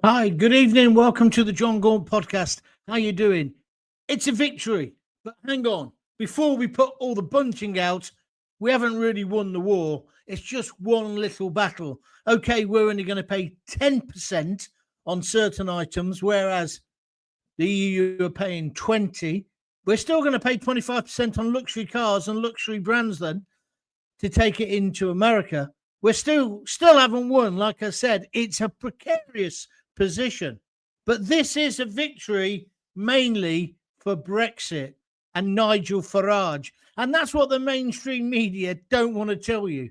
Hi, good evening. Welcome to the Jon Gaunt podcast. How you doing? It's a victory, but hang on. Before we put all the bunting out, we haven't really won the war. It's just one little battle. Okay, we're only going to pay 10% on certain items, whereas the EU are paying 20. We're still going to pay 25% on luxury cars and luxury brands then to take it into America. We're still haven't won. Like I said, it's a precarious position. But this is a victory mainly for Brexit and Nigel Farage. And that's what the mainstream media don't want to tell you.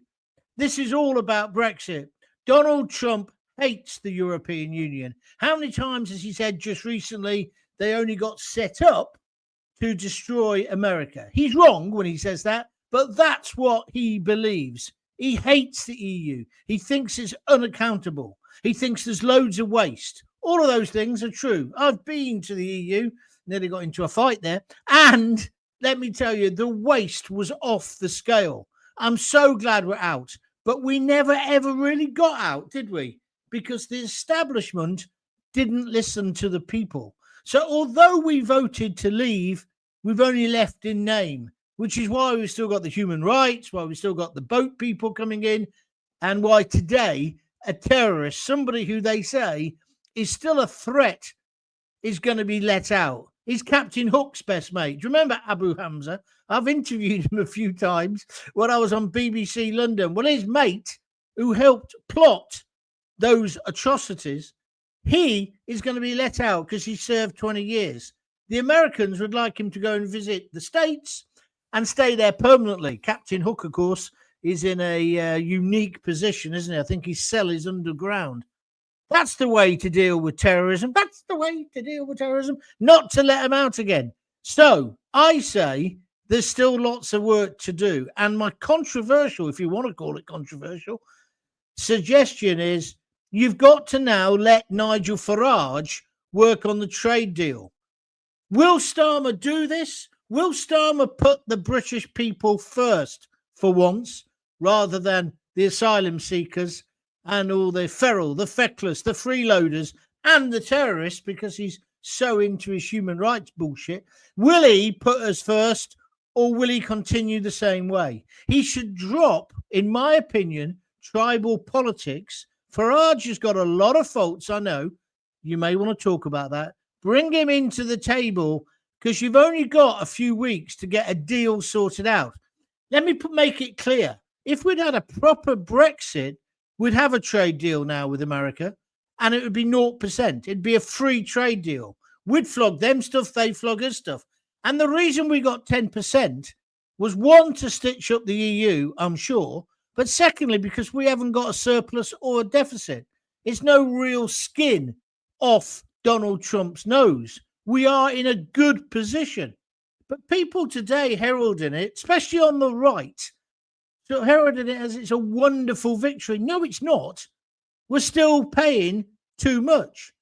This is all about Brexit. Donald Trump hates the European Union. How many times has he said just recently they only got set up to destroy America? He's wrong when he says that, but that's what he believes. He hates the EU. He thinks it's unaccountable. He thinks there's loads of waste. All of those things are true. I've been to the EU, nearly got into a fight there. And let me tell you, the waste was off the scale. I'm so glad we're out. But we never, ever really got out, did we? Because the establishment didn't listen to the people. So although we voted to leave, we've only left in name, which is why we've still got the human rights, why we've still got the boat people coming in, and why today a terrorist, somebody who they say is still a threat, is going to be let out. He's Captain Hook's best mate. Do you remember Abu Hamza? I've interviewed him a few times when I was on BBC London. Well, his mate, who helped plot those atrocities, he is going to be let out because he served 20 years. The Americans would like him to go and visit the States and stay there permanently. Captain Hook, of course, is in a unique position, isn't he? I think his cell is underground. That's the way to deal with terrorism. That's the way to deal with terrorism, not to let them out again. So I say there's still lots of work to do. And my controversial, if you want to call it controversial, suggestion is you've got to now let Nigel Farage work on the trade deal. Will Starmer do this? Will Starmer put the British people first for once, rather than the asylum seekers and all the feral, the feckless, the freeloaders, and the terrorists, because he's so into his human rights bullshit? Will he put us first, or will he continue the same way? He should drop, in my opinion, tribal politics. Farage has got a lot of faults, I know. You may want to talk about that. Bring him into the table, because you've only got a few weeks to get a deal sorted out. Let me make it clear. If we'd had a proper Brexit, we'd have a trade deal now with America, and it would be 0%. It'd be a free trade deal. We'd flog them stuff, they'd flog us stuff. And the reason we got 10% was, one, to stitch up the EU, I'm sure, but secondly, because we haven't got a surplus or a deficit. It's no real skin off Donald Trump's nose. We are in a good position. But people today heralding it, especially on the right, so heralding it as it's a wonderful victory. No, it's not. We're still paying too much.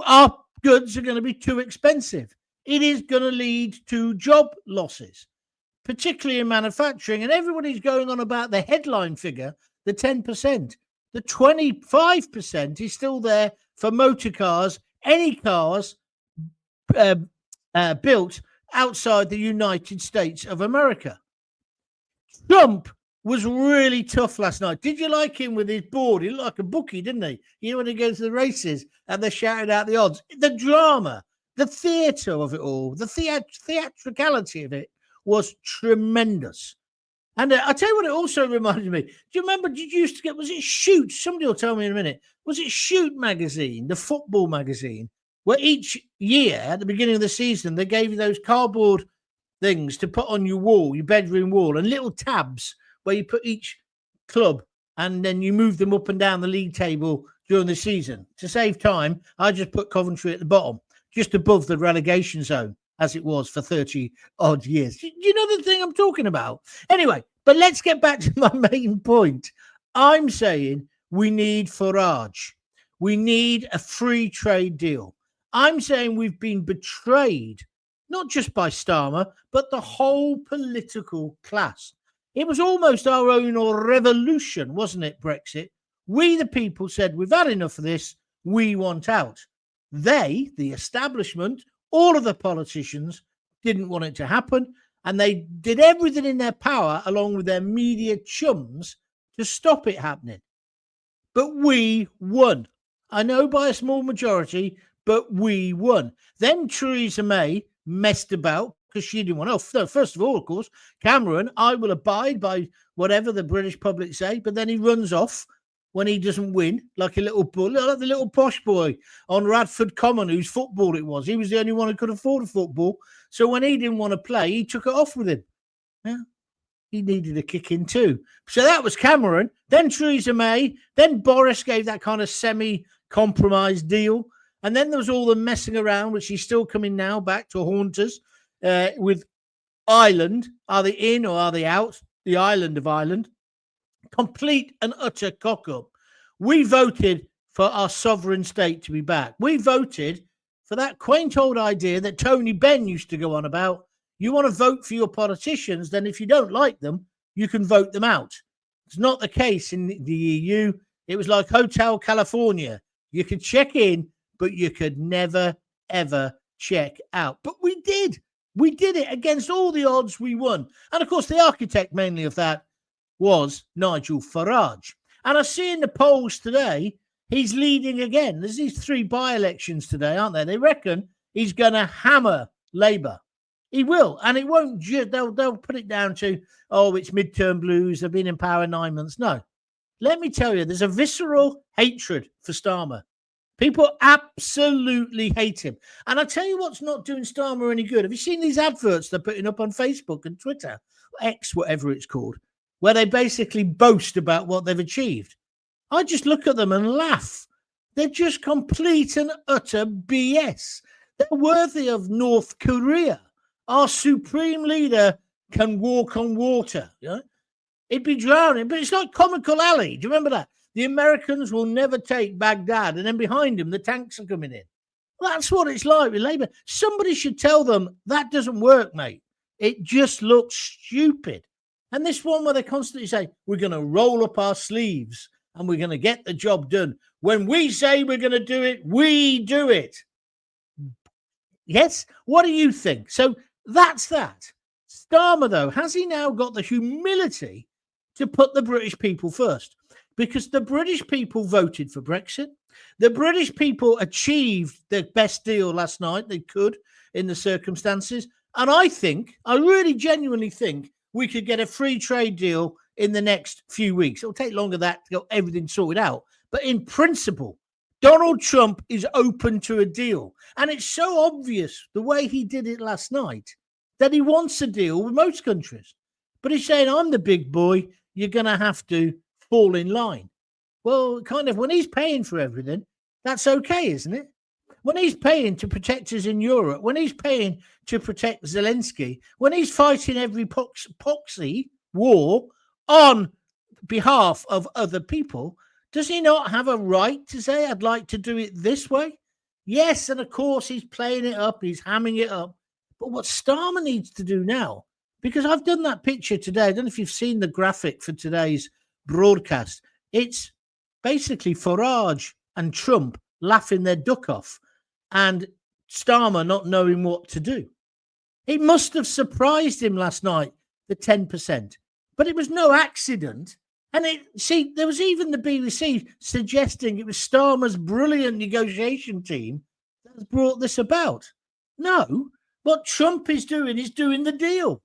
Our goods are going to be too expensive. It is going to lead to job losses, particularly in manufacturing. And everybody's going on about the headline figure, the 10%. The 25% is still there for motor cars, any cars built outside the United States of America. Trump was really tough last night. Did you like him with his board? He looked like a bookie, didn't he? You know, when he goes to the races and they're shouting out the odds. The drama, the theatre of it all, the theatricality of it was tremendous. And I tell you what, it also reminded me. Do you remember, did you used to get, was it Shoot? Somebody will tell me in a minute. Was it Shoot magazine, the football magazine, where each year at the beginning of the season, they gave you those cardboard things to put on your wall, your bedroom wall, and little tabs where you put each club, and then you move them up and down the league table during the season. To save time, I just put Coventry at the bottom, just above the relegation zone, as it was for 30 odd years. Do you know the thing I'm talking about? Anyway, but let's get back to my main point. I'm saying we need Farage. We need a free trade deal. I'm saying we've been betrayed, not just by Starmer, but the whole political class. It was almost our own revolution, wasn't it, Brexit? We, the people, said, we've had enough of this. we want out. They, the establishment, all of the politicians didn't want it to happen, and they did everything in their power, along with their media chums, to stop it happening. But we won. I know by a small majority, but we won. Then Theresa May messed about because she didn't want to. First of all, of course, Cameron, I will abide by whatever the British public say, but then he runs off when he doesn't win, like a little bull, like the little posh boy on Radford Common, whose football it was. He was the only one who could afford a football. So when he didn't want to play, he took it off with him. Yeah. He needed a kick in too. So that was Cameron. Then Theresa May. Then Boris gave that kind of semi-compromise deal. And then there was all the messing around, which he's still coming now back to haunt us with Ireland. Are they in or are they out? The island of Ireland. Complete and utter cock-up. We voted for our sovereign state to be back. We voted for that quaint old idea that Tony Benn used to go on about. You want to vote for your politicians, then if you don't like them, you can vote them out. It's not the case in the EU. It was like Hotel California. You could check in, but you could never, ever check out. But we did. We did it against all the odds. We won. And of course, the architect mainly of that was Nigel Farage. And I see in the polls today, he's leading again. There's these 3 by-elections today, aren't there? They reckon he's going to hammer Labour. He will. And it won't just, they'll put it down to, oh, it's midterm blues. They've been in power 9 months. No. Let me tell you, there's a visceral hatred for Starmer. People absolutely hate him. And I tell you what's not doing Starmer any good. Have you seen these adverts they're putting up on Facebook and Twitter, X, whatever it's called, where they basically boast about what they've achieved? I just look at them and laugh. They're just complete and utter BS. They're worthy of North Korea. Our supreme leader can walk on water. You know? He'd be drowning, but it's like Comical Alley. Do you remember that? The Americans will never take Baghdad, and then behind him, the tanks are coming in. Well, that's what it's like with Labour. Somebody should tell them that doesn't work, mate. It just looks stupid. And this one where they constantly say, we're going to roll up our sleeves and we're going to get the job done. When we say we're going to do it, we do it. Yes? What do you think? So that's that. Starmer, though, has he now got the humility to put the British people first? Because the British people voted for Brexit. The British people achieved the best deal last night they could in the circumstances. And I really genuinely think we could get a free trade deal in the next few weeks. It'll take longer than that to get everything sorted out. But in principle, Donald Trump is open to a deal. And it's so obvious the way he did it last night that he wants a deal with most countries. But he's saying, I'm the big boy. You're going to have to fall in line. Well, kind of when he's paying for everything, that's okay, isn't it? When he's paying to protect us in Europe, when he's paying to protect Zelensky, when he's fighting every proxy war on behalf of other people, does he not have a right to say, I'd like to do it this way? Yes, and of course he's playing it up, he's hamming it up. But what Starmer needs to do now, because I've done that picture today, I don't know if you've seen the graphic for today's broadcast. It's basically Farage and Trump laughing their duck off and Starmer not knowing what to do. It must have surprised him last night, the 10%. But it was no accident. And there was even the BBC suggesting it was Starmer's brilliant negotiation team that has brought this about. No, what Trump is doing the deal.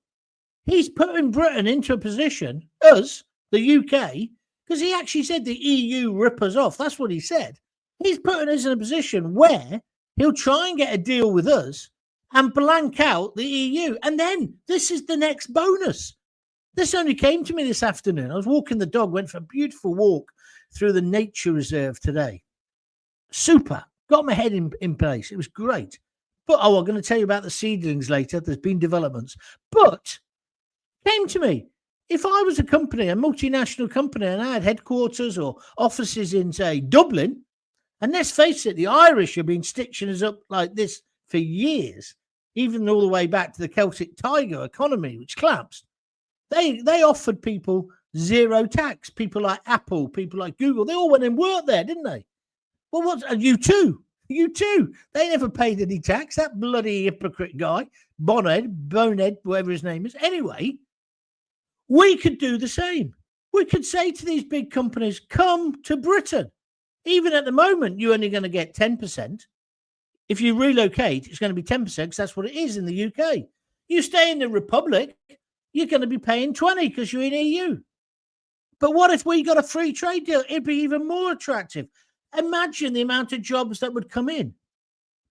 He's putting Britain into a position, us, the UK, because he actually said the EU rip us off. That's what he said. He's putting us in a position where he'll try and get a deal with us and blank out the EU. And then this is the next bonus. This only came to me this afternoon. I was walking the dog, went for a beautiful walk through the nature reserve today. Super. Got my head in place. It was great. But, I'm going to tell you about the seedlings later. There's been developments. But came to me. If I was a company, a multinational company, and I had headquarters or offices in, say, Dublin, and let's face it, the Irish have been stitching us up like this for years, even all the way back to the Celtic Tiger economy, which collapsed. They offered people zero tax. People like Apple, people like Google, they all went and worked there, didn't they? Well, what? You too. You too. They never paid any tax. That bloody hypocrite guy, Bonehead, whatever his name is. Anyway, we could do the same. We could say to these big companies, come to Britain. Even at the moment, you're only going to get 10%. If you relocate, it's going to be 10% because that's what it is in the UK. You stay in the Republic, you're going to be paying 20 because you're in EU. But what if we got a free trade deal? It'd be even more attractive. Imagine the amount of jobs that would come in.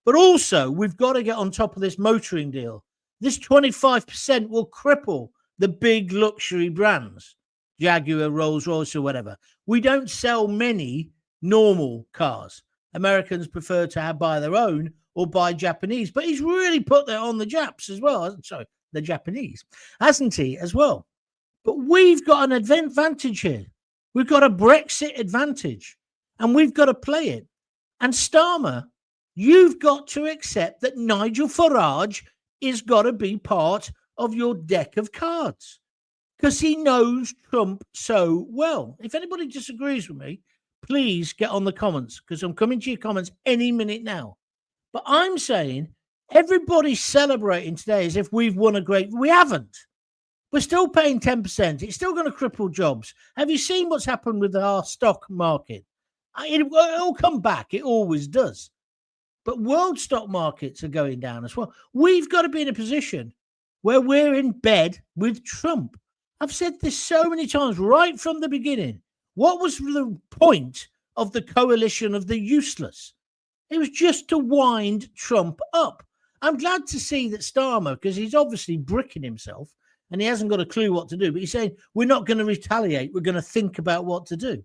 But also, we've got to get on top of this motoring deal. This 25% will cripple the big luxury brands, Jaguar, Rolls-Royce or whatever. We don't sell many normal cars. Americans prefer to buy their own or buy Japanese. But he's really put that on the Japs as well. Sorry, the Japanese, hasn't he, as well? But we've got an advantage here. We've got a Brexit advantage, and we've got to play it. And Starmer, you've got to accept that Nigel Farage is got to be part of your deck of cards because he knows Trump so well. If anybody disagrees with me, please get on the comments because I'm coming to your comments any minute now. But I'm saying everybody's celebrating today as if we've won a great... We haven't. We're still paying 10%. It's still going to cripple jobs. Have you seen what's happened with our stock market? It'll come back. It always does. But world stock markets are going down as well. We've got to be in a position where we're in bed with Trump. I've said this so many times right from the beginning. What was the point of the coalition of the useless? It was just to wind Trump up. I'm glad to see that Starmer, because he's obviously bricking himself and he hasn't got a clue what to do, but he's saying, we're not going to retaliate. We're going to think about what to do.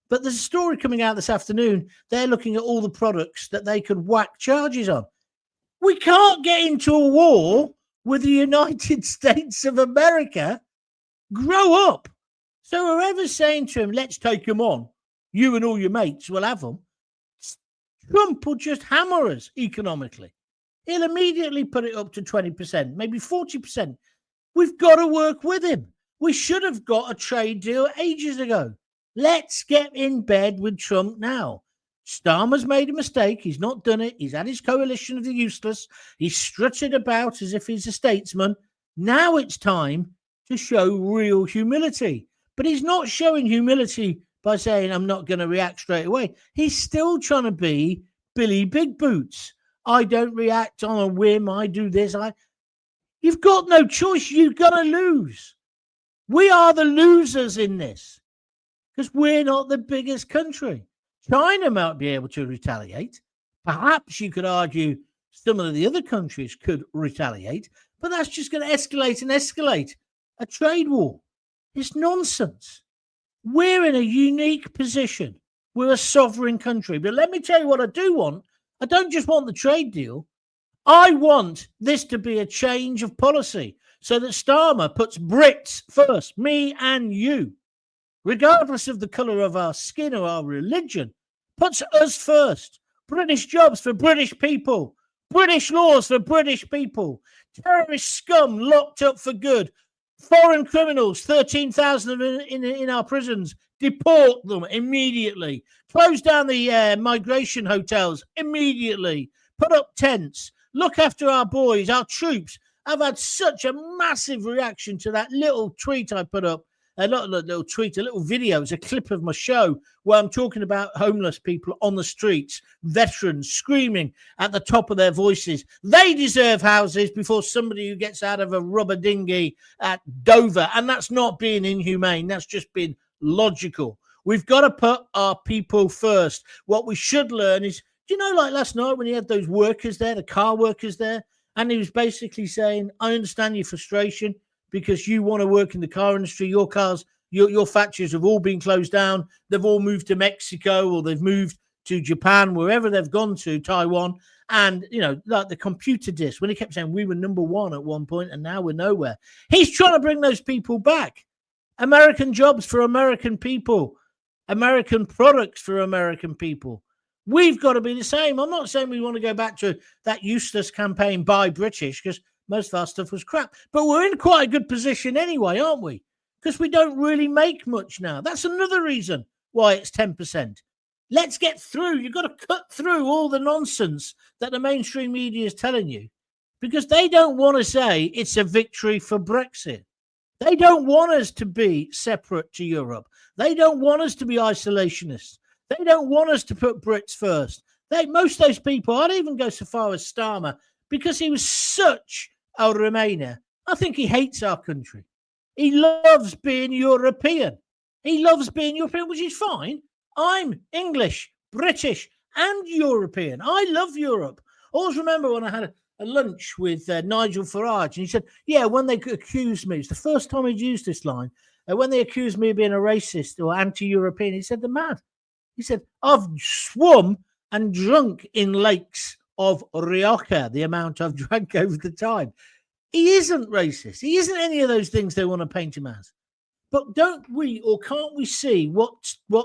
But there's a story coming out this afternoon. They're looking at all the products that they could whack charges on. We can't get into a war with the United States of America. Grow up. So whoever's saying to him, let's take him on, you and all your mates will have them, Trump will just hammer us economically. He'll immediately put it up to 20%, maybe 40%. We've got to work with him. We should have got a trade deal ages ago. Let's get in bed with Trump now. Starmer's made a mistake. He's not done it. He's had his coalition of the useless. He's strutted about as if he's a statesman. Now it's time to show real humility. But he's not showing humility by saying, I'm not going to react straight away. He's still trying to be Billy Big Boots. I don't react on a whim. I do this. You've got no choice. You've got to lose. We are the losers in this because we're not the biggest country. China might be able to retaliate. Perhaps you could argue some of the other countries could retaliate, but that's just going to escalate and escalate a trade war. It's nonsense. We're in a unique position. We're a sovereign country. But let me tell you what I do want. I don't just want the trade deal. I want this to be a change of policy so that Starmer puts Brits first, me and you, regardless of the colour of our skin or our religion, puts us first. British jobs for British people. British laws for British people. Terrorist scum locked up for good. Foreign criminals, 13,000 in our prisons. Deport them immediately. Close down the migration hotels immediately. Put up tents. Look after our boys, our troops. I've had such a massive reaction to that little tweet I put up. A little tweet, a little video. It's a clip of my show where I'm talking about homeless people on the streets, veterans screaming at the top of their voices. They deserve houses before somebody who gets out of a rubber dinghy at Dover. And that's not being inhumane. That's just being logical. We've got to put our people first. What we should learn is, do you know, like last night when he had those workers there, the car workers there, and he was basically saying, I understand your frustration, because you want to work in the car industry. Your cars, your factories have all been closed down. They've all moved to Mexico or they've moved to Japan, wherever they've gone to, Taiwan. And, you know, like the computer disk, when he kept saying we were number one at one point and now we're nowhere. He's trying to bring those people back. American jobs for American people. American products for American people. We've got to be the same. I'm not saying we want to go back to that useless campaign, Buy British, because most of our stuff was crap. But we're in quite a good position anyway, aren't we? Because we don't really make much now. That's another reason why it's 10%. Let's get through. You've got to cut through all the nonsense that the mainstream media is telling you, because they don't want to say it's a victory for Brexit. They don't want us to be separate to Europe. They don't want us to be isolationists. They don't want us to put Brits first. Most of those people, I'd even go so far as Starmer, because he was such a Remainer. I think he hates our country. He loves being European. He loves being European, which is fine. I'm English, British, and European. I love Europe. I always remember when I had a lunch with Nigel Farage, and he said, yeah, when they accused me, it's the first time he'd used this line, when they accused me of being a racist or anti-European, he said, they're mad. He said, I've swum and drunk in lakes of Rioja, the amount I've drank over the time. He isn't racist. He isn't any of those things they want to paint him as. But don't we, or can't we see what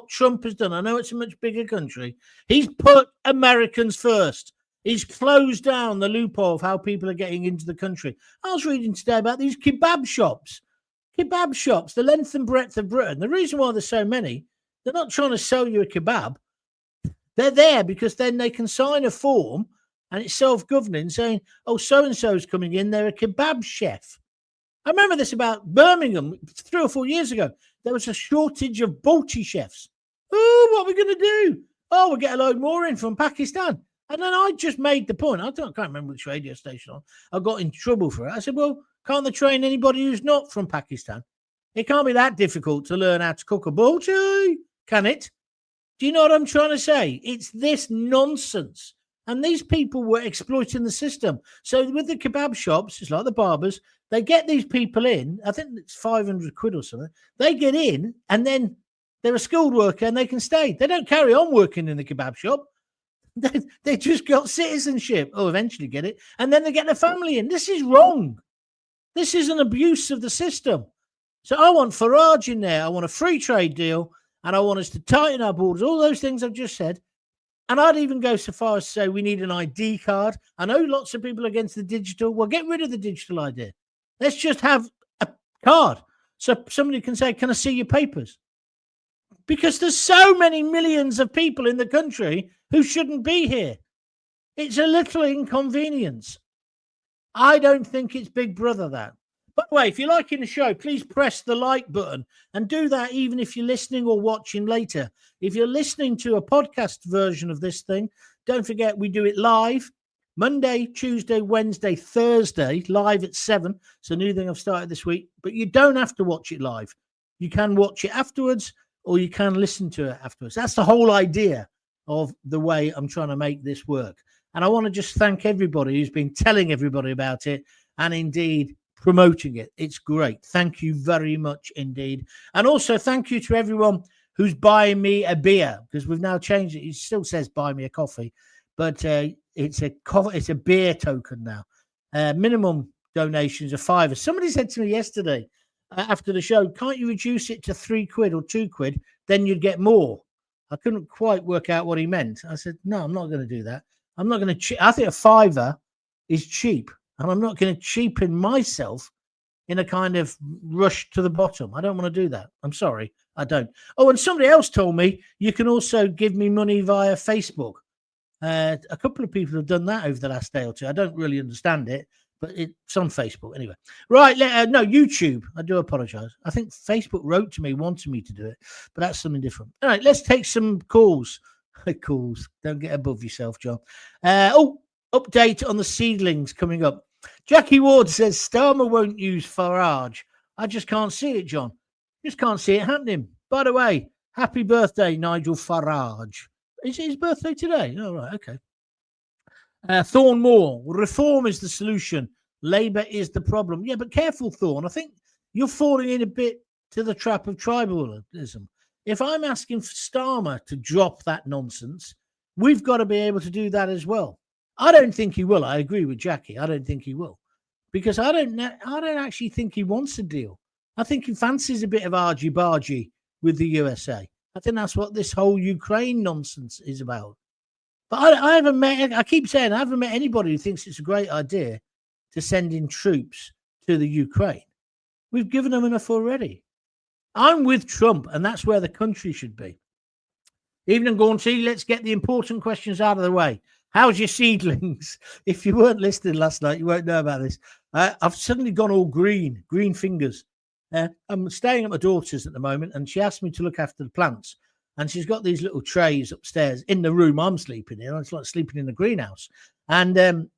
Trump has done? I know it's a much bigger country. He's put Americans first. He's closed down the loophole of how people are getting into the country. I was reading today about these kebab shops. Kebab shops, the length and breadth of Britain. The reason why there's so many, they're not trying to sell you a kebab. They're there because then they can sign a form and it's self-governing saying, oh, so-and-so's coming in. They're a kebab chef. I remember this about Birmingham 3 or 4 years ago. There was a shortage of Balti chefs. Oh, what are we going to do? Oh, we'll get a load more in from Pakistan. And then I just made the point. I can't remember which radio station I got in trouble for it. I said, well, can't they train anybody who's not from Pakistan? It can't be that difficult to learn how to cook a Balti, can it? Do you know what I'm trying to say? It's this nonsense. And these people were exploiting the system. So with the kebab shops, it's like the barbers, they get these people in. I think it's 500 quid or something. They get in and then they're a skilled worker and they can stay. They don't carry on working in the kebab shop. They just got citizenship. Oh, eventually get it. And then they get their family in. This is wrong. This is an abuse of the system. So I want Farage in there. I want a free trade deal. And I want us to tighten our borders. All those things I've just said. And I'd even go so far as to say we need an ID card. I know lots of people are against the digital. Well, get rid of the digital ID. Let's just have a card. So somebody can say, can I see your papers? Because there's so many millions of people in the country who shouldn't be here. It's a little inconvenience. I don't think it's Big Brother, that. By the way, if you're liking the show, please press the like button and do that even if you're listening or watching later. If you're listening to a podcast version of this thing, don't forget we do it live Monday, Tuesday, Wednesday, Thursday, live at 7. It's a new thing I've started this week, but you don't have to watch it live. You can watch it afterwards or you can listen to it afterwards. That's the whole idea of the way I'm trying to make this work. And I want to just thank everybody who's been telling everybody about it and indeed promoting it. It's great. Thank you very much indeed. And also thank you to everyone who's buying me a beer, because we've now changed it. It still says buy me a coffee, but it's a beer token now. Minimum donations are £5. Somebody said to me yesterday after the show, can't you reduce it to 3 quid or 2 quid? Then you'd get more. I couldn't quite work out what he meant. I said, no, I'm not going to do that. I'm not going to. I think a £5 is cheap. And I'm not going to cheapen myself in a kind of rush to the bottom. I don't want to do that. I'm sorry. I don't. Oh, and somebody else told me you can also give me money via Facebook. A couple of people have done that over the last day or two. I don't really understand it, but it's on Facebook. Anyway. Right. No, YouTube. I do apologize. I think Facebook wrote to me, wanted me to do it, but that's something different. All right. Let's take some calls. Calls. Don't get above yourself, John. Update on the seedlings coming up. Jackie Ward says Starmer won't use Farage. I just can't see it, John. Just can't see it happening. By the way, happy birthday, Nigel Farage. Is it his birthday today? Oh, right. Okay. Thorne Moore. Reform is the solution. Labour is the problem. Yeah, but careful, Thorne. I think you're falling in a bit to the trap of tribalism. If I'm asking for Starmer to drop that nonsense, we've got to be able to do that as well. I don't think he will. I agree with Jackie. I don't think he will, because I don't actually think he wants a deal. I think he fancies a bit of argy-bargy with the USA. I think that's what this whole Ukraine nonsense is about. But I haven't met. I keep saying I haven't met anybody who thinks it's a great idea to send in troops to the Ukraine. We've given them enough already. I'm with Trump, and that's where the country should be. Evening, Gaunty. Let's get the important questions out of the way. How's your seedlings? If you weren't listening last night, you won't know about this. I've suddenly gone all green fingers. I'm staying at my daughter's at the moment, and she asked me to look after the plants. And she's got these little trays upstairs in the room I'm sleeping in. It's like sleeping in the greenhouse. And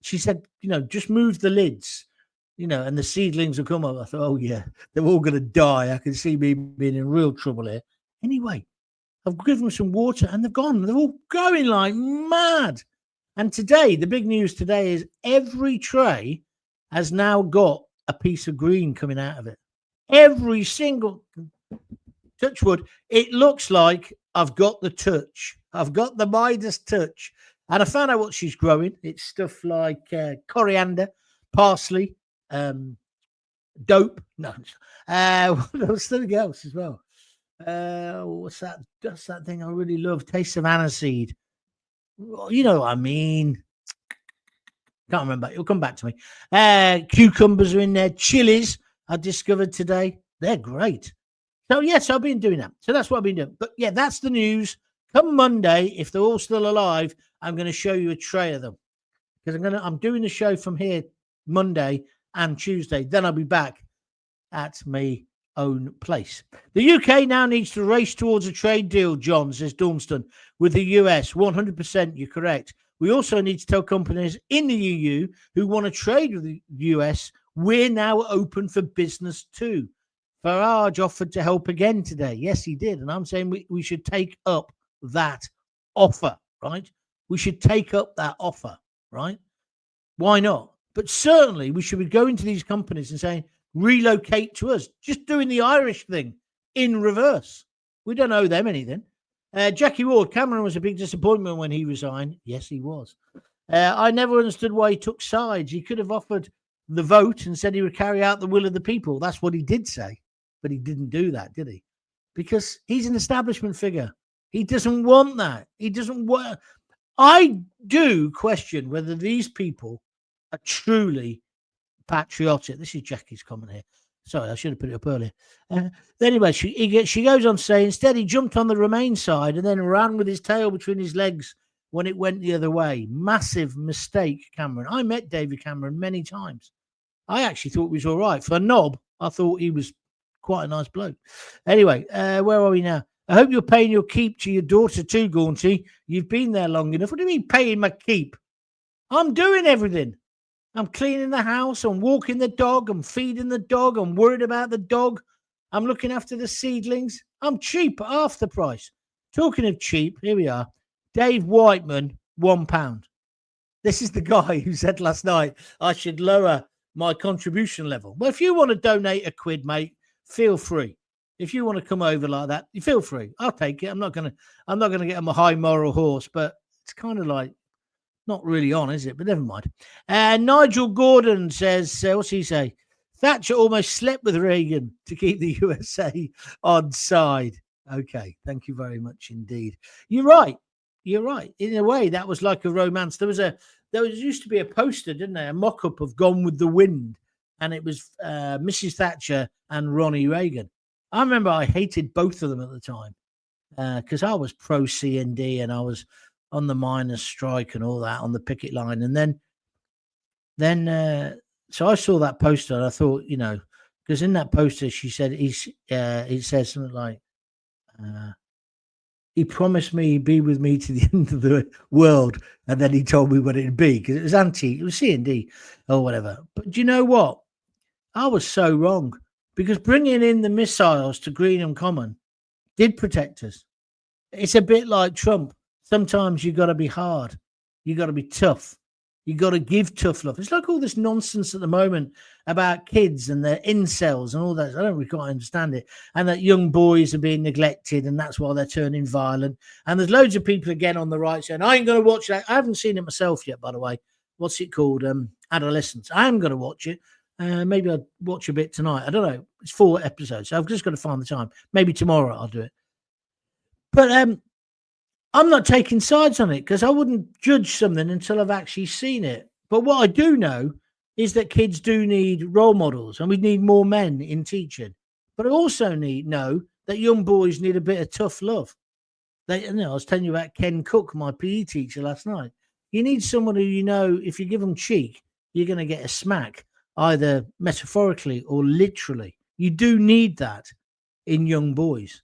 she said, just move the lids, and the seedlings will come up. I thought, oh, yeah, they're all going to die. I can see me being in real trouble here. Anyway, I've given them some water and they've gone. They're all going like mad. And today, the big news today is every tray has now got a piece of green coming out of it. Every single, touch wood, it looks like I've got the touch. I've got the Midas touch. And I found out what she's growing. It's stuff like coriander, parsley, dope. No, there's something else as well. What's that? That's that thing I really love. Taste of aniseed. You know what I mean. Can't remember. It'll come back to me. Cucumbers are in there. Chilies I discovered today. They're great. So, yes, I've been doing that. So that's what I've been doing. But, yeah, that's the news. Come Monday, if they're all still alive, I'm going to show you a tray of them. Because I'm doing the show from here Monday and Tuesday. Then I'll be back at my own place. The UK now needs to race towards a trade deal, John, says Dormston, with the US. 100%, you're correct. We also need to tell companies in the EU who want to trade with the US, we're now open for business too. Farage offered to help again today. Yes, he did. And I'm saying we should take up that offer, right? We should take up that offer, right? Why not? But certainly we should be going to these companies and saying, relocate to us. Just doing the Irish thing in reverse. We don't owe them anything. Jackie Ward, Cameron was a big disappointment when he resigned. Yes, he was. I never understood why he took sides. He could have offered the vote and said he would carry out the will of the people. That's what he did say. But he didn't do that, did he? Because he's an establishment figure. He doesn't want that. He doesn't want. I do question whether these people are truly patriotic. This is Jackie's comment here. Sorry, I should have put it up earlier. Anyway, she goes on to say, instead he jumped on the Remain side and then ran with his tail between his legs when it went the other way. Massive mistake, Cameron. I met David Cameron many times. I actually thought he was all right. For a knob, I thought he was quite a nice bloke. Anyway, where are we now? I hope you're paying your keep to your daughter too, Gaunty. You've been there long enough. What do you mean paying my keep? I'm doing everything. I'm cleaning the house. I'm walking the dog. I'm feeding the dog. I'm worried about the dog. I'm looking after the seedlings. I'm cheap at half the price. Talking of cheap, here we are. Dave Whiteman, £1. This is the guy who said last night I should lower my contribution level. Well, if you want to donate £1, mate, feel free. If you want to come over like that, you feel free. I'll take it. I'm not gonna get on a high moral horse, but it's kind of like not really on, is it? But never mind. Nigel Gordon says, what's he say? Thatcher almost slept with Reagan to keep the USA on side. Okay, thank you very much indeed. You're right. In a way, that was like a romance. There used to be a poster, didn't there? A mock-up of Gone with the Wind, and it was Mrs. Thatcher and Ronnie Reagan. I remember I hated both of them at the time because I was pro CND and I was on the miners' strike and all that on the picket line. And then so I saw that poster and I thought, because in that poster she said it says something like, he promised me he'd be with me to the end of the world, and then he told me what it'd be because it was CND or whatever. But do you know what? I was so wrong because bringing in the missiles to Greenham Common did protect us. It's a bit like Trump. Sometimes you got to be hard. You got to be tough. You got to give tough love. It's like all this nonsense at the moment about kids and their incels and all that. I don't really quite understand it. And that young boys are being neglected and that's why they're turning violent. And there's loads of people again on the right saying, I ain't going to watch that. I haven't seen it myself yet, by the way. What's it called? Adolescence. I am going to watch it. Maybe I'll watch a bit tonight. I don't know. It's 4 episodes. So I've just got to find the time. Maybe tomorrow I'll do it. But I'm not taking sides on it because I wouldn't judge something until I've actually seen it. But what I do know is that kids do need role models and we need more men in teaching. But I also know that young boys need a bit of tough love. I was telling you about Ken Cook, my PE teacher, last night. You need someone who, if you give them cheek, you're going to get a smack, either metaphorically or literally. You do need that in young boys.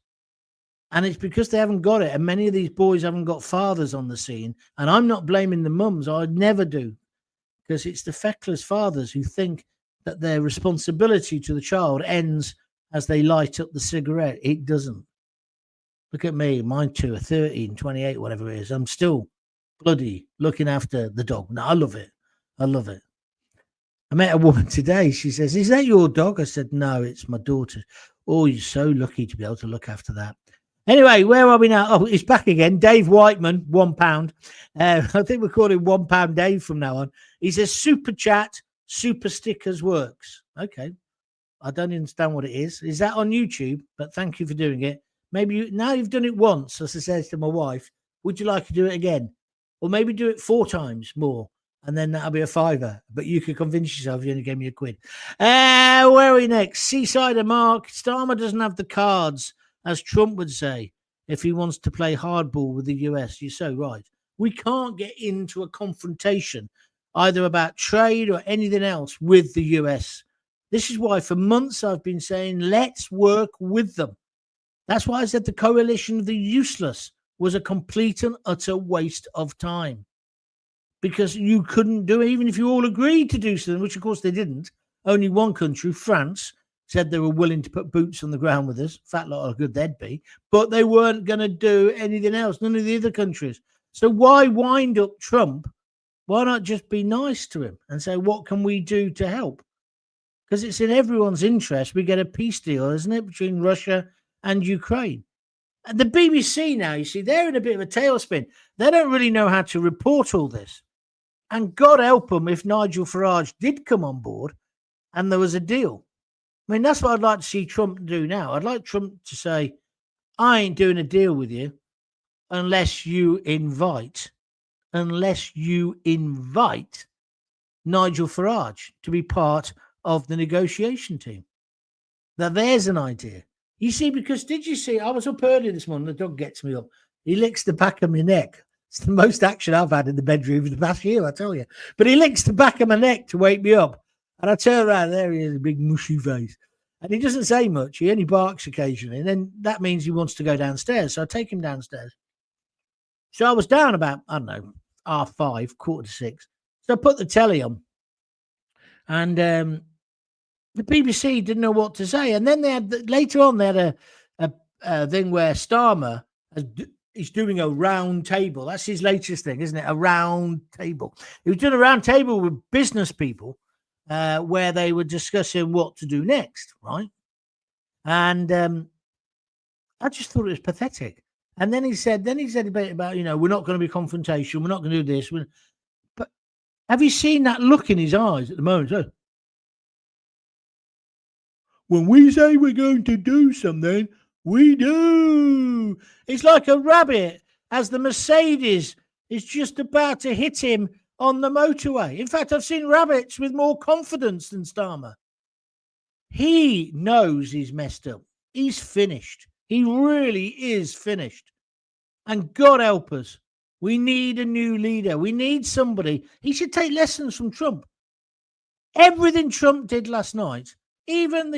And it's because they haven't got it. And many of these boys haven't got fathers on the scene. And I'm not blaming the mums. I'd never do. Because it's the feckless fathers who think that their responsibility to the child ends as they light up the cigarette. It doesn't. Look at me. Mine two are 13, 28, whatever it is. I'm still bloody looking after the dog. No, I love it. I love it. I met a woman today. She says, "Is that your dog?" I said, "No, it's my daughter's." Oh, you're so lucky to be able to look after that. Anyway, where are we now? Oh, he's back again. Dave Whiteman, £1. I think we're calling £1 Dave from now on. He says, "Super chat, super stickers works." Okay. I don't understand what it is. Is that on YouTube? But thank you for doing it. Maybe now you've done it once, as I said to my wife, would you like to do it again? Or maybe do it 4 times more, and then that'll be a £5. But you could convince yourself you only gave me £1. Where are we next? Seasider Mark. Starmer doesn't have the cards, as Trump would say, if he wants to play hardball with the US. You're so right. We can't get into a confrontation either about trade or anything else with the US. This is why for months I've been saying, let's work with them. That's why I said the coalition of the useless was a complete and utter waste of time. Because you couldn't do it, even if you all agreed to do something, which of course they didn't. Only one country, France, said they were willing to put boots on the ground with us. Fat lot of good they'd be. But they weren't going to do anything else, none of the other countries. So why wind up Trump? Why not just be nice to him and say, what can we do to help? Because it's in everyone's interest. We get a peace deal, isn't it, between Russia and Ukraine. And the BBC now, you see, they're in a bit of a tailspin. They don't really know how to report all this. And God help them if Nigel Farage did come on board and there was a deal. I mean, that's what I'd like to see Trump do now. I'd like Trump to say, I ain't doing a deal with you unless you invite Nigel Farage to be part of the negotiation team. Now, there's an idea. You see, because did you see, I was up early this morning, the dog gets me up. He licks the back of my neck. It's the most action I've had in the bedroom for the past year, I tell you. But he licks the back of my neck to wake me up. And I turn around, there he is, a big mushy face. And he doesn't say much. He only barks occasionally. And then that means he wants to go downstairs. So I take him downstairs. So I was down about, I don't know, 5:30, 5:45. So I put the telly on. And the BBC didn't know what to say. And then they had, later on, they had a thing where Starmer is doing a round table. That's his latest thing, isn't it? A round table. He was doing a round table with business people where they were discussing what to do next, right? And I just thought it was pathetic. And then he said a bit about, we're not going to be confrontation. We're not going to do this. But have you seen that look in his eyes at the moment? So, when we say we're going to do something, we do. It's like a rabbit as the Mercedes is just about to hit him on the motorway. In fact, I've seen rabbits with more confidence than Starmer. He knows he's messed up. He's finished. He really is finished. And God help us. We need a new leader. We need somebody. He should take lessons from Trump. Everything Trump did last night, even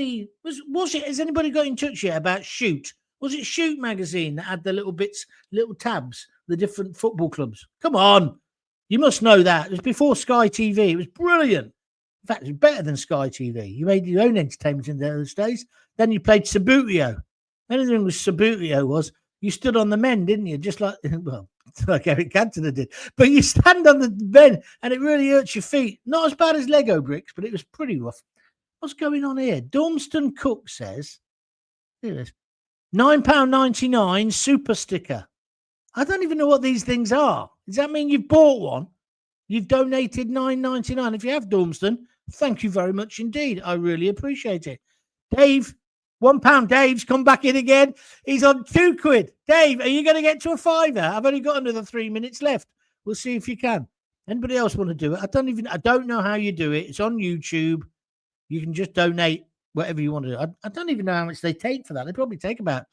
has anybody got in touch yet about Shoot? Was it Shoot magazine that had the little tabs, the different football clubs? Come on. You must know that. It was before Sky TV. It was brilliant. In fact, it was better than Sky TV. You made your own entertainment in those days. Then you played Sabutio. Anything with Sabutio was, you stood on the men, didn't you? Just like, like Eric Cantona did. But you stand on the men and it really hurts your feet. Not as bad as Lego bricks, but it was pretty rough. What's going on here? Dormston Cook says, here it is, £9.99 super sticker. I don't even know what these things are. Does that mean you've bought one? You've donated £9.99. If you have, Dormston, thank you very much indeed. I really appreciate it. Dave, £1 Dave's come back in again. He's on £2. Dave, are you going to get to a £5? I've only got another 3 minutes left. We'll see if you can. Anybody else want to do it? I don't know how you do it. It's on YouTube. You can just donate whatever you want to do. I don't even know how much they take for that. They probably take about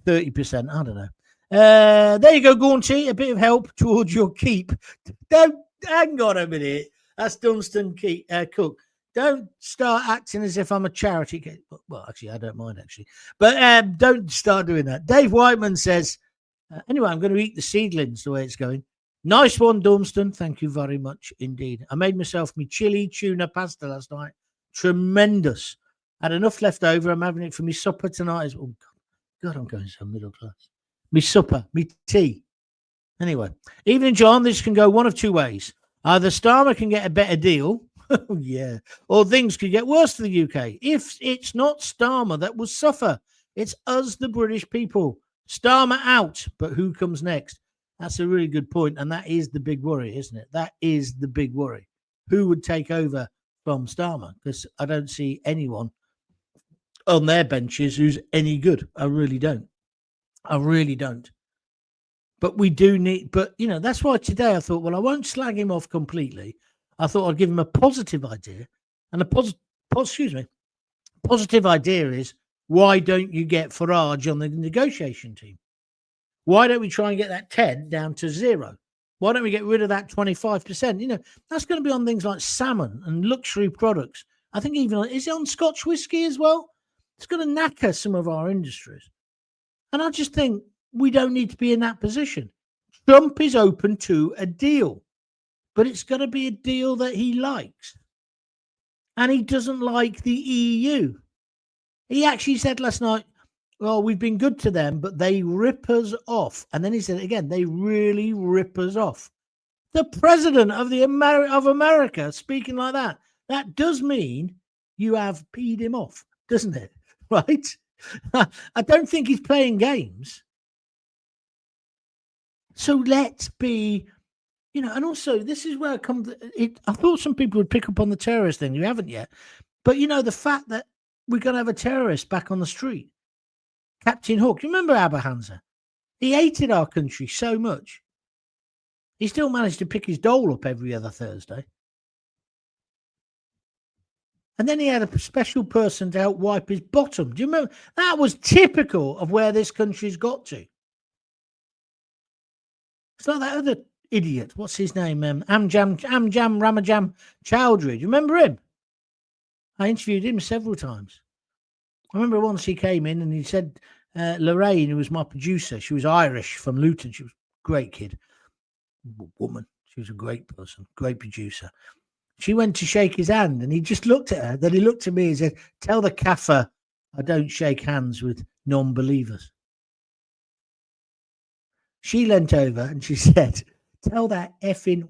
30%. I don't know. There you go, Gaunty. A bit of help towards your keep. Don't hang on a minute. That's Dunstan Cook. Don't start acting as if I'm a charity. Well, actually, I don't mind, actually. But don't start doing that. Dave Whiteman says, anyway, I'm going to eat the seedlings the way it's going. Nice one, Dunstan. Thank you very much indeed. I made myself my chili tuna pasta last night. Tremendous. Had enough left over. I'm having it for my supper tonight. Oh, God, I'm going so middle class. Me supper, me tea. Anyway, Evening John, this can go one of two ways. Either Starmer can get a better deal, oh yeah, or things could get worse for the UK. If it's not Starmer that will suffer, it's us, the British people. Starmer out, but who comes next? That's a really good point, and that is the big worry, isn't it? That is the big worry. Who would take over from Starmer? Because I don't see anyone on their benches who's any good. I really don't. I really don't. But we do need, but that's why today I thought, well, I won't slag him off completely. I thought I'd give him a positive idea. And a positive idea is, why don't you get Farage on the negotiation team? Why don't we try and get that 10 down to 0? Why don't we get rid of that 25%? That's going to be on things like salmon and luxury products. I think even, is it on Scotch whiskey as well? It's going to knacker some of our industries. And I just think we don't need to be in that position. Trump is open to a deal, but it's got to be a deal that he likes. And he doesn't like the EU. He actually said last night, well, we've been good to them, but they rip us off. And then he said again, they really rip us off. The president of of America speaking like that, that does mean you have peed him off, doesn't it? Right? I don't think he's playing games. So let's be, and also this is where I come. I thought some people would pick up on the terrorist thing. You haven't yet. But, the fact that we're going to have a terrorist back on the street, Captain Hook. You remember Aberhanza? He hated our country so much. He still managed to pick his dole up every other Thursday. And then he had a special person to help wipe his bottom. Do you remember? That was typical of where this country's got to. It's like that other idiot. What's his name? Amjam Ramajam Chowdhury. Do you remember him? I interviewed him several times. I remember once he came in and he said, Lorraine, who was my producer, she was Irish from Luton. She was a great kid. Woman. She was a great person, great producer. She went to shake his hand and he just looked at her. Then he looked at me and said, tell the Kaffir I don't shake hands with non-believers. She leant over and she said, tell that effing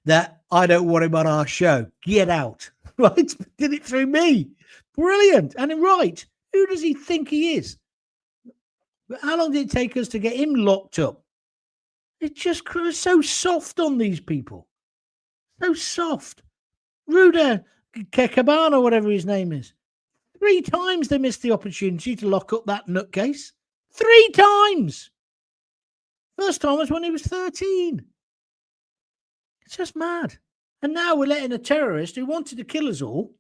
that I don't want him on our show. Get out. Right? Did it through me. Brilliant. And right. Who does he think he is? How long did it take us to get him locked up? It just was so soft on these people. So soft. Ruda Kekabana, whatever his name is. 3 times they missed the opportunity to lock up that nutcase. 3 times. First time was when he was 13. It's just mad. And now we're letting a terrorist who wanted to kill us all,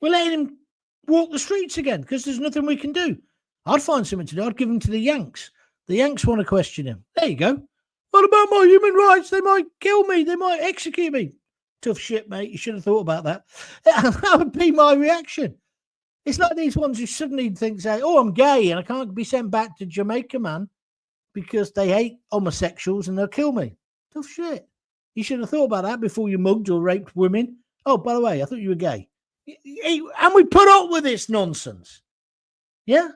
we're letting him walk the streets again because there's nothing we can do. I'd find something to do. I'd give him to the Yanks. The Yanks want to question him. There you go. What about my human rights? They might kill me. They might execute me. Tough shit, mate. You should have thought about that. That would be my reaction. It's like these ones who suddenly think, say, oh, I'm gay and I can't be sent back to Jamaica, man, because they hate homosexuals and they'll kill me. Tough shit. You should have thought about that before you mugged or raped women. Oh, by the way, I thought you were gay. And we put up with this nonsense. Yeah?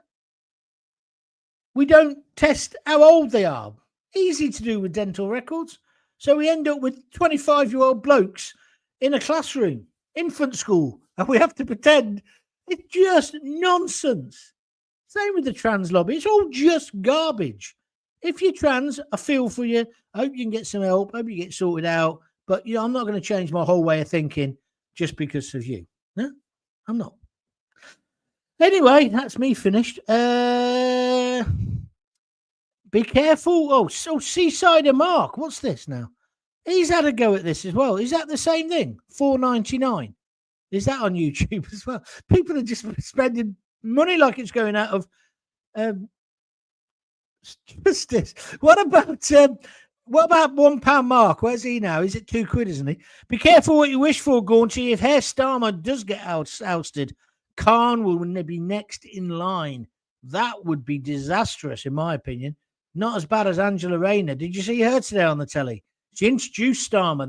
We don't test how old they are. Easy to do with dental records. So we end up with 25-year-old blokes in a classroom, infant school, and we have to pretend it's just nonsense. Same with the trans lobby. It's all just garbage. If you're trans, I feel for you. I hope you can get some help. I hope you get sorted out. But, I'm not going to change my whole way of thinking just because of you. No, I'm not. Anyway, that's me finished. Be careful. Oh, so Seasider Mark. What's this now? He's had a go at this as well. Is that the same thing? $4.99. Is that on YouTube as well? People are just spending money like it's going out of Justice. What about £1 Mark? Where's he now? He's at £2, isn't he? Be careful what you wish for, Gaunty. If Keir Starmer does get ousted, Khan will be next in line. That would be disastrous, in my opinion. Not as bad as Angela Rayner. Did you see her today on the telly? She introduced Starmer.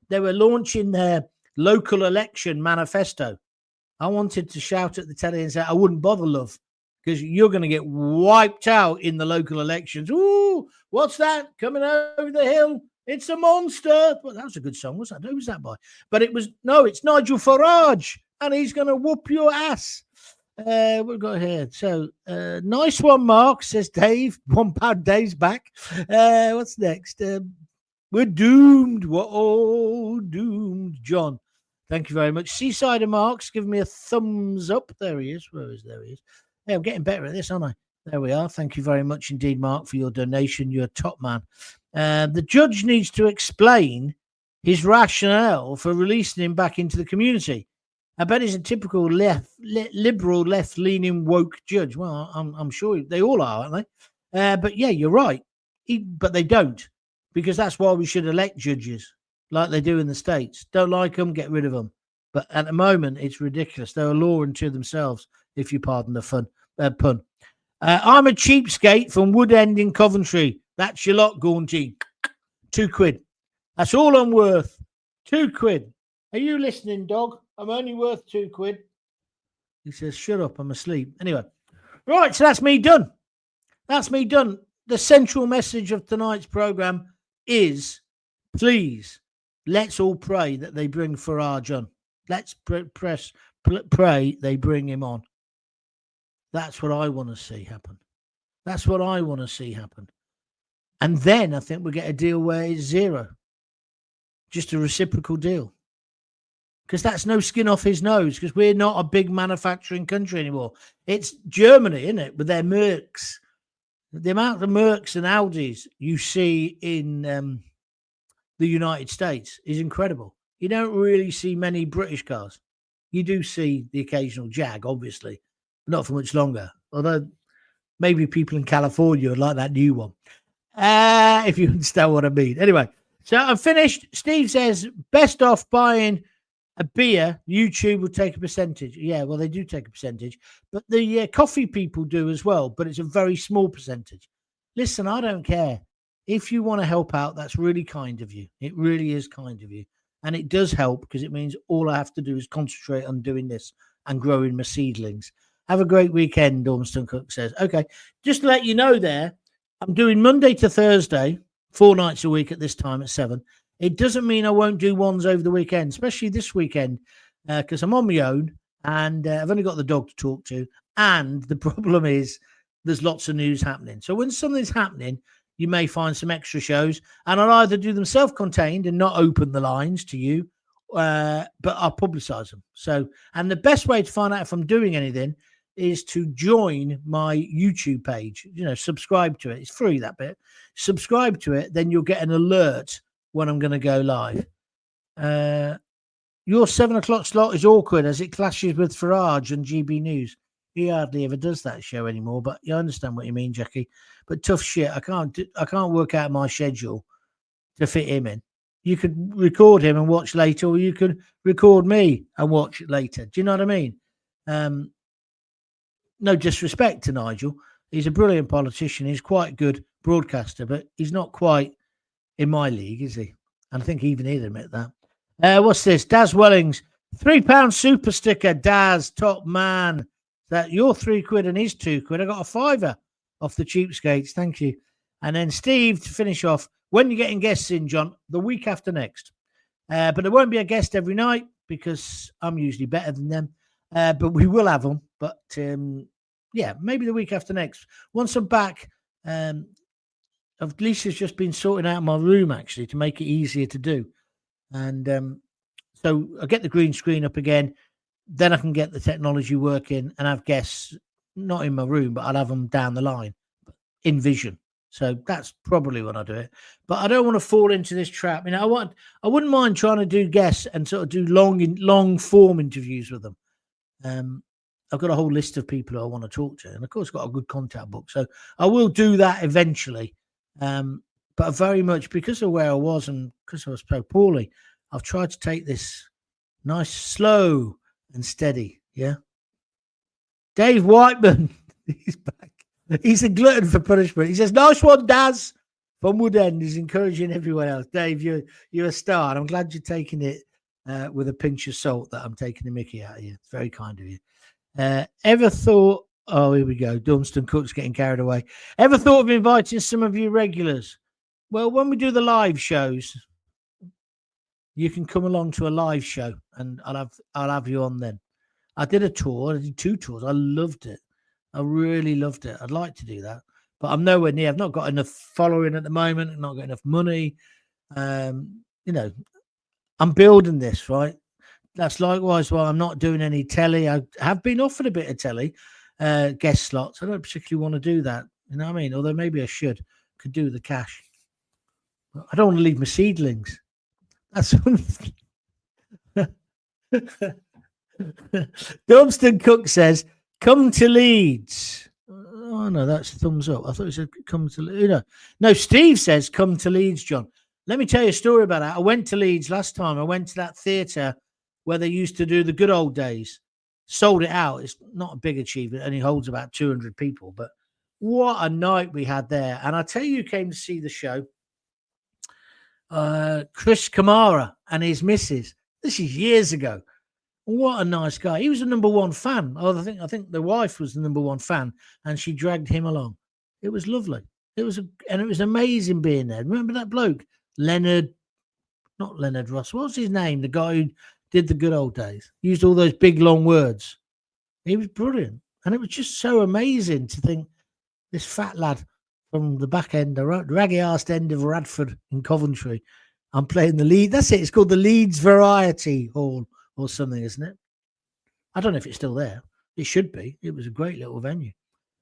They were launching their local election manifesto. I wanted to shout at the telly and say, I wouldn't bother, love, because you're going to get wiped out in the local elections. Ooh, what's that coming over the hill? It's a monster. Well, that was a good song. What's that? Who was that by? But it's Nigel Farage, and he's going to whoop your ass. What we've got here. So, nice one, Mark, says Dave. £1 Dave's back. What's next? We're doomed. We're all doomed. John, thank you very much. Seaside Mark's giving me a thumbs up. There he is. There he is. Yeah, I'm getting better at this, aren't I? There we are. Thank you very much indeed, Mark, for your donation. You're a top man. The judge needs to explain his rationale for releasing him back into the community. I bet he's a typical liberal, left-leaning, woke judge. Well, I'm sure they all are, aren't they? But yeah, you're right. But they don't, because that's why we should elect judges like they do in the States. Don't like them, get rid of them. But at the moment, it's ridiculous. They're a law unto themselves, if you pardon the pun. I'm a cheapskate from Woodend in Coventry. That's your lot, Gaunty. £2. That's all I'm worth. £2. Are you listening, dog? I'm only worth £2. He says, shut up, I'm asleep. Anyway, right, so that's me done. The central message of tonight's programme is, please, let's all pray that they bring Farage on. Let's pray they bring him on. That's what I want to see happen. And then I think we'll get a deal where it's zero. Just a reciprocal deal. Because that's no skin off his nose, because we're not a big manufacturing country anymore. It's Germany, isn't it, with their Mercs. The amount of Mercs and Audis you see in the United States is incredible. You don't really see many British cars. You do see the occasional Jag, obviously, but not for much longer. Although maybe people in California would like that new one. If you understand what I mean. Anyway, so I'm finished. Steve says, best off buying a beer, YouTube will take a percentage. Yeah, well, they do take a percentage, but the coffee people do as well, but it's a very small percentage. Listen, I don't care. If you want to help out, that's really kind of you. It really is kind of you. And it does help, because it means all I have to do is concentrate on doing this and growing my seedlings. Have a great weekend, Ormston Cook says. Okay, just to let you know there, I'm doing Monday to Thursday, 4 nights a week at this time at 7. It doesn't mean I won't do ones over the weekend, especially this weekend, because I'm on my own and I've only got the dog to talk to. And the problem is there's lots of news happening. So when something's happening, you may find some extra shows, and I'll either do them self-contained and not open the lines to you, but I'll publicise them. So, and the best way to find out if I'm doing anything is to join my YouTube page. Subscribe to it. It's free, that bit. Subscribe to it, then you'll get an alert when I'm going to go live. Your 7 o'clock slot is awkward as it clashes with Farage and GB News. He hardly ever does that show anymore, but you understand what you mean, Jackie. But tough shit. I can't work out my schedule to fit him in. You could record him and watch later, or you could record me and watch it later. Do you know what I mean? No disrespect to Nigel. He's a brilliant politician. He's quite a good broadcaster, but he's not quite in my league, is he? And I think even he'd admit that. What's this? Daz Wellings, £3 super sticker. Daz, top man. That your £3 and his £2. I got a £5 off the cheapskates. Thank you. And then Steve, to finish off, when you're getting guests in, John, the week after next. But there won't be a guest every night because I'm usually better than them. But we will have them. But yeah, maybe the week after next. Once I'm back, Lisa's just been sorting out my room, actually, to make it easier to do. And so I'll get the green screen up again. Then I can get the technology working and have guests, not in my room, but I'll have them down the line in vision. So that's probably when I do it. But I don't want to fall into this trap. I wouldn't mind trying to do guests and sort of do long form interviews with them. I've got a whole list of people who I want to talk to, and of course, got a good contact book. So I will do that eventually. But very much because of where I was and because I was so poorly, I've tried to take this nice, slow and steady. Yeah. Dave Whiteman, he's back. He's a glutton for punishment. He says, "Nice one, Daz." From Woodend, he's encouraging everyone else. Dave, you're a star. And I'm glad you're taking it with a pinch of salt that I'm taking the mickey out of you. It's very kind of you. Ever thought? Oh, here we go. Dunstan Cook's getting carried away. Ever thought of inviting some of you regulars? Well, when we do the live shows, you can come along to a live show, and I'll have you on then. I did a tour. I did 2 tours. I loved it. I really loved it. I'd like to do that, but I'm nowhere near. I've not got enough following at the moment. I've not got enough money. I'm building this, right? That's likewise why I'm not doing any telly. I have been offered a bit of telly, guest slots. I don't particularly want to do that. You know what I mean? Although maybe I could do the cash. I don't want to leave my seedlings. That's Dunstan Cook says, "Come to Leeds." Oh no, that's thumbs up. I thought it said come to Leeds. No, Steve says come to Leeds, John. Let me tell you a story about that. I went to Leeds last time. I went to that theatre where they used to do the good old days. Sold it out. It's not a big achievement. It only holds about 200 people. But what a night we had there. And I tell you who came to see the show. Chris Kamara and his missus. This is years ago. What a nice guy. He was the number 1 fan. Oh, I think the wife was the number 1 fan, and she dragged him along. It was lovely. It was amazing being there. Remember that bloke? Not Leonard Ross. What was his name? The guy who did the good old days. Used all those big long words. He was brilliant. And it was just so amazing to think this fat lad from the back end, the raggy-arsed end of Radford in Coventry. I'm playing the Leeds. That's it. It's called the Leeds Variety Hall or something, isn't it? I don't know if it's still there. It should be. It was a great little venue.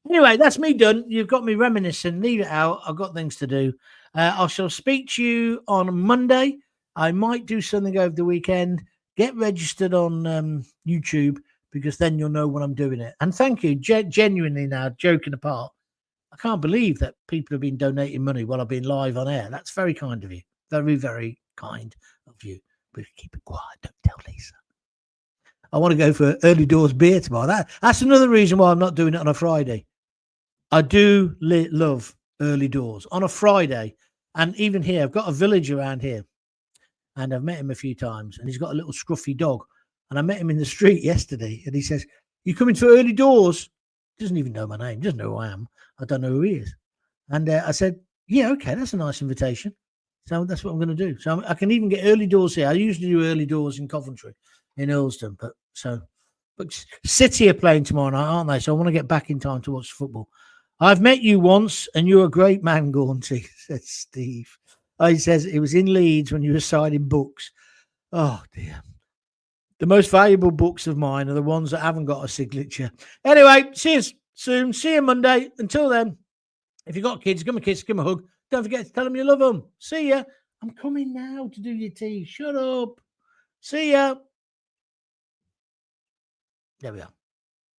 Anyway, that's me done. You've got me reminiscing. Leave it out. I've got things to do. I shall speak to you on Monday. I might do something over the weekend. Get registered on YouTube, because then you'll know when I'm doing it. And thank you, genuinely now, joking apart. I can't believe that people have been donating money while I've been live on air. That's very kind of you. Very, very kind of you. But keep it quiet. Don't tell Lisa. I want to go for early doors beer tomorrow. That's another reason why I'm not doing it on a Friday. I do love early doors on a Friday. And even here, I've got a village around here. And I've met him a few times. And he's got a little scruffy dog. And I met him in the street yesterday. And he says, "You coming to early doors?" He doesn't even know my name. He doesn't know who I am. I don't know who he is. And I said, "Yeah, okay, that's a nice invitation." So that's what I'm going to do. So I can even get early doors here. I usually do early doors in Coventry, in Earlsdon. But City are playing tomorrow night, aren't they? So I want to get back in time to watch football. "I've met you once, and you're a great man, Gaunty," says Steve. He says it was in Leeds when you were signing books. Oh, dear. The most valuable books of mine are the ones that haven't got a signature. Anyway, see you soon. See you Monday. Until then, if you've got kids, give them a kiss, give them a hug. Don't forget to tell them you love them. See ya. I'm coming now to do your tea. Shut up. See ya. There we are.